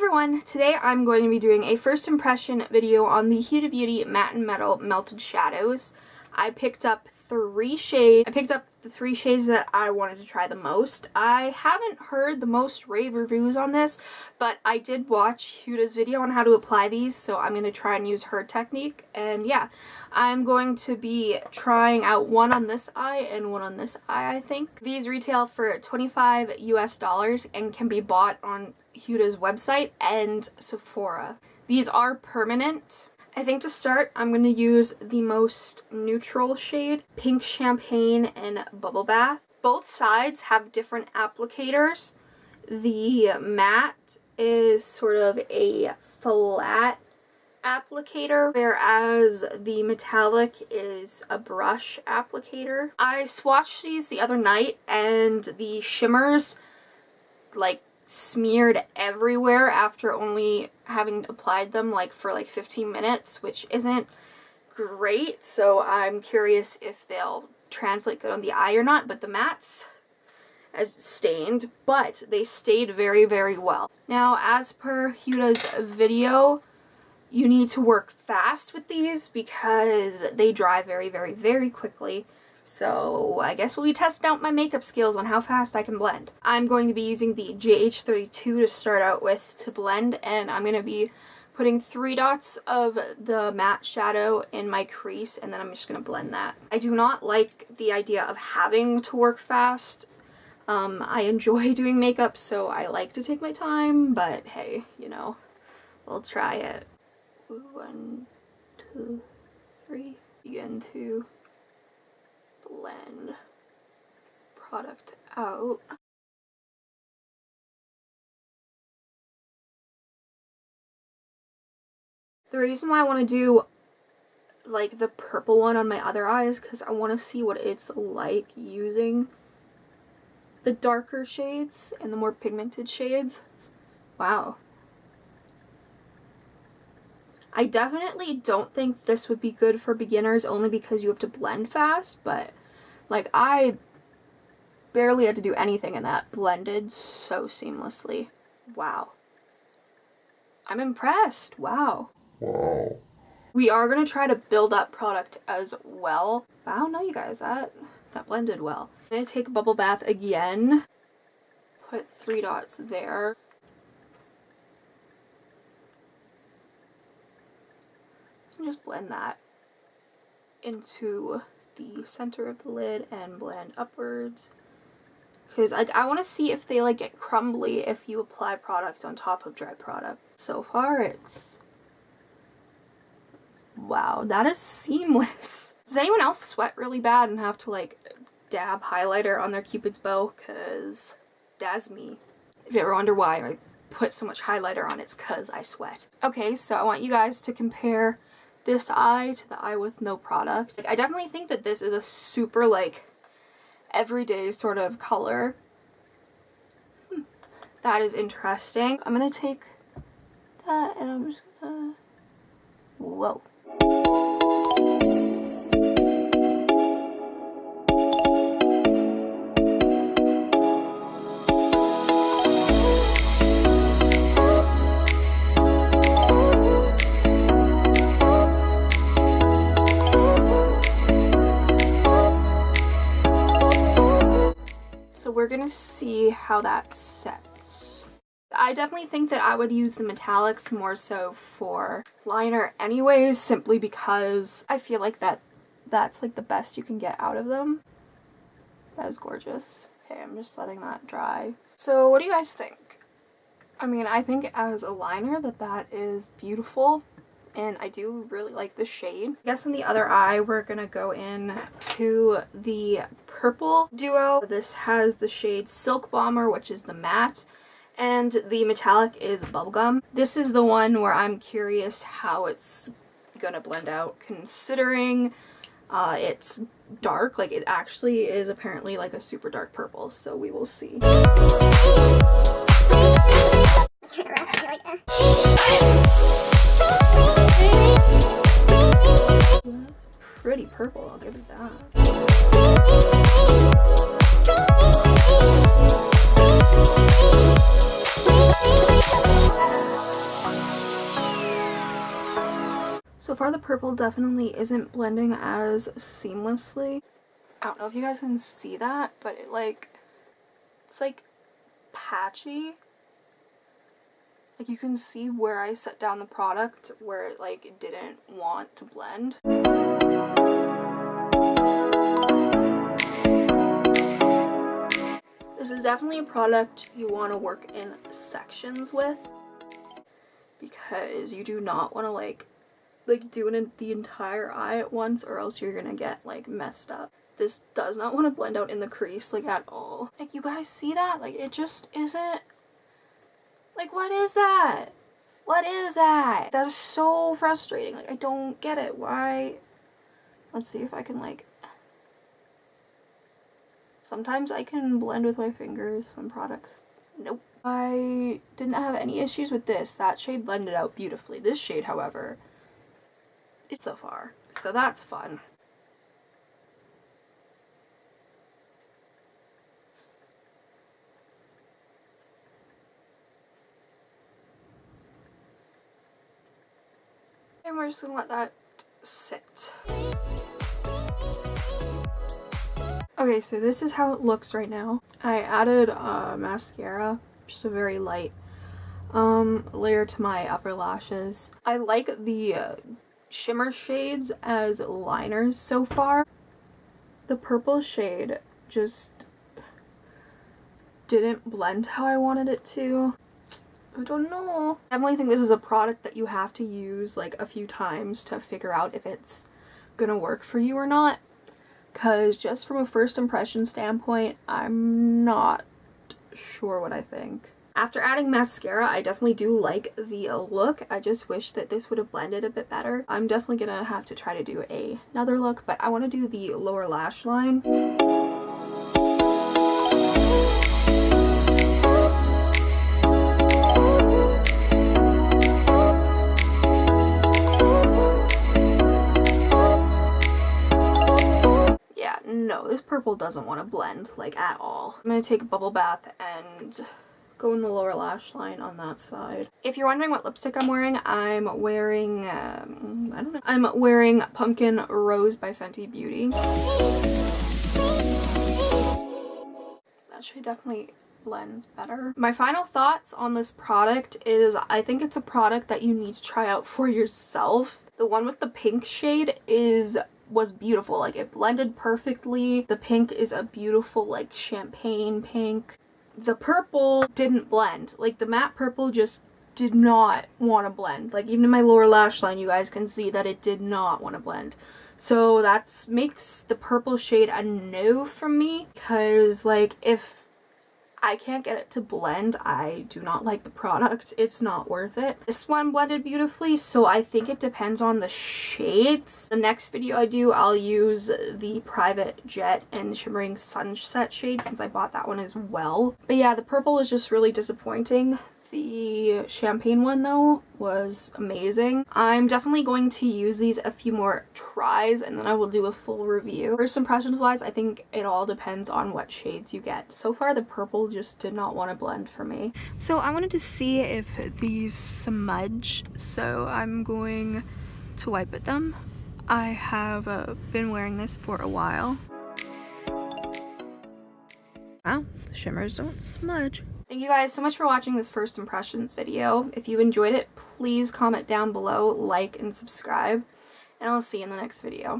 everyone! Today I'm going to be doing a first impression video on the Huda Beauty Matte and Metal Melted Shadows. I picked up the 3 shades that I wanted to try the most. I haven't heard the most rave reviews on this, but I did watch Huda's video on how to apply these, so I'm going to try and use her technique. And yeah, I'm going to be trying out one on this eye and one on this eye, I think. These retail for $25 US and can be bought on Huda's website and Sephora. These are permanent. I think to start, I'm going to use the most neutral shade, Pink Champagne and Bubble Bath. Both sides have different applicators. The matte is sort of a flat applicator, whereas the metallic is a brush applicator. I swatched these the other night and the shimmers like smeared everywhere after only having applied them for 15 minutes, which isn't great, so I'm curious if they'll translate good on the eye or not. But the mattes as stained, but they stayed very, very well. Now, as per Huda's video, you need to work fast with these because they dry very, very, very quickly. So I guess we'll be testing out my makeup skills on how fast I can blend. I'm going to be using the JH32 to start out with to blend, and I'm going to be putting 3 dots of the matte shadow in my crease, and then I'm just going to blend that. I do not like the idea of having to work fast. I enjoy doing makeup, so I like to take my time, but hey, you know, we'll try it. 1, 2, 3. Begin to blend product out. The reason why I want to do like the purple one on my other eye is because I want to see what it's like using the darker shades and the more pigmented shades. Wow. I definitely don't think this would be good for beginners only because you have to blend fast, but like I barely had to do anything and that blended so seamlessly. Wow. I'm impressed. Wow. Wow. We are going to try to build up product as well. I don't know, you guys, that blended well. I'm going to take a bubble bath again. Put 3 dots there. Just blend that into the center of the lid and blend upwards, because I want to see if they like get crumbly if you apply product on top of dry product. So far it's, wow, that is seamless. Does anyone else sweat really bad and have to like dab highlighter on their cupid's bow? Because that's me. If you ever wonder why I put so much highlighter on, it's because I sweat. Okay, so I want you guys to compare this eye to the eye with no product. I definitely think that this is a super like everyday sort of color. That is interesting. I'm gonna take that and I'm just gonna, whoa. We're gonna see how that sets. I definitely think that I would use the metallics more so for liner anyways, simply because I feel like that's like the best you can get out of them. That is gorgeous. Okay, I'm just letting that dry. So what do you guys think? I mean, I think as a liner that is beautiful, and I do really like the shade. I guess on the other eye, we're gonna go in to the purple duo. This has the shade Silk Bomber, which is the matte, and the metallic is Bubblegum. This is the one where I'm curious how it's gonna blend out, considering it's dark. Like, it actually is apparently like a super dark purple, so we will see. That's pretty purple, I'll give it that. far the purple definitely isn't blending as seamlessly. I don't know if you guys can see that, but it's like patchy. Like you can see where I set down the product where it like didn't want to blend. This is definitely a product you want to work in sections with, because you do not want to like do it in the entire eye at once, or else you're gonna get like messed up. This does not want to blend out in the crease like at all. Like you guys see that? Like it just isn't. Like what is that? What is that? That is so frustrating. Like I don't get it. Why? Let's see if I can like. Sometimes I can blend with my fingers on products. Nope. I didn't have any issues with this. That shade blended out beautifully. This shade, however, it's so far. So that's fun. And we're just gonna let that sit. Okay, so this is how it looks right now. I added mascara, just a very light layer to my upper lashes. I like the shimmer shades as liners so far. The purple shade just didn't blend how I wanted it to. I don't know. I definitely think this is a product that you have to use like a few times to figure out if it's gonna work for you or not. Because just from a first impression standpoint, I'm not sure what I think. After adding mascara, I definitely do like the look. I just wish that this would have blended a bit better. I'm definitely gonna have to try to do another look, but I want to do the lower lash line. No, this purple doesn't want to blend like at all. I'm gonna take a bubble bath and go in the lower lash line on that side. If you're wondering what lipstick I'm wearing I don't know. I'm wearing Pumpkin Rose by Fenty Beauty. That shade definitely blends better. My final thoughts on this product is I think it's a product that you need to try out for yourself. The one with the pink shade was beautiful. Like it blended perfectly. The pink is a beautiful like champagne pink. The purple didn't blend. Like the matte purple just did not want to blend. Like even in my lower lash line you guys can see that it did not want to blend. So that makes the purple shade a no from me, because like if I can't get it to blend, I do not like the product. It's not worth it. This one blended beautifully, so I think it depends on the shades. The next video I do, I'll use the Private Jet and Shimmering Sunset shade since I bought that one as well. But yeah, the purple is just really disappointing. The champagne one though was amazing. I'm definitely going to use these a few more tries and then I will do a full review. First impressions wise, I think it all depends on what shades you get. So far the purple just did not want to blend for me. So I wanted to see if these smudge, so I'm going to wipe at them. I have been wearing this for a while. Wow, the shimmers don't smudge. Thank you guys so much for watching this first impressions video. If you enjoyed it, please comment down below, like, and subscribe, and I'll see you in the next video.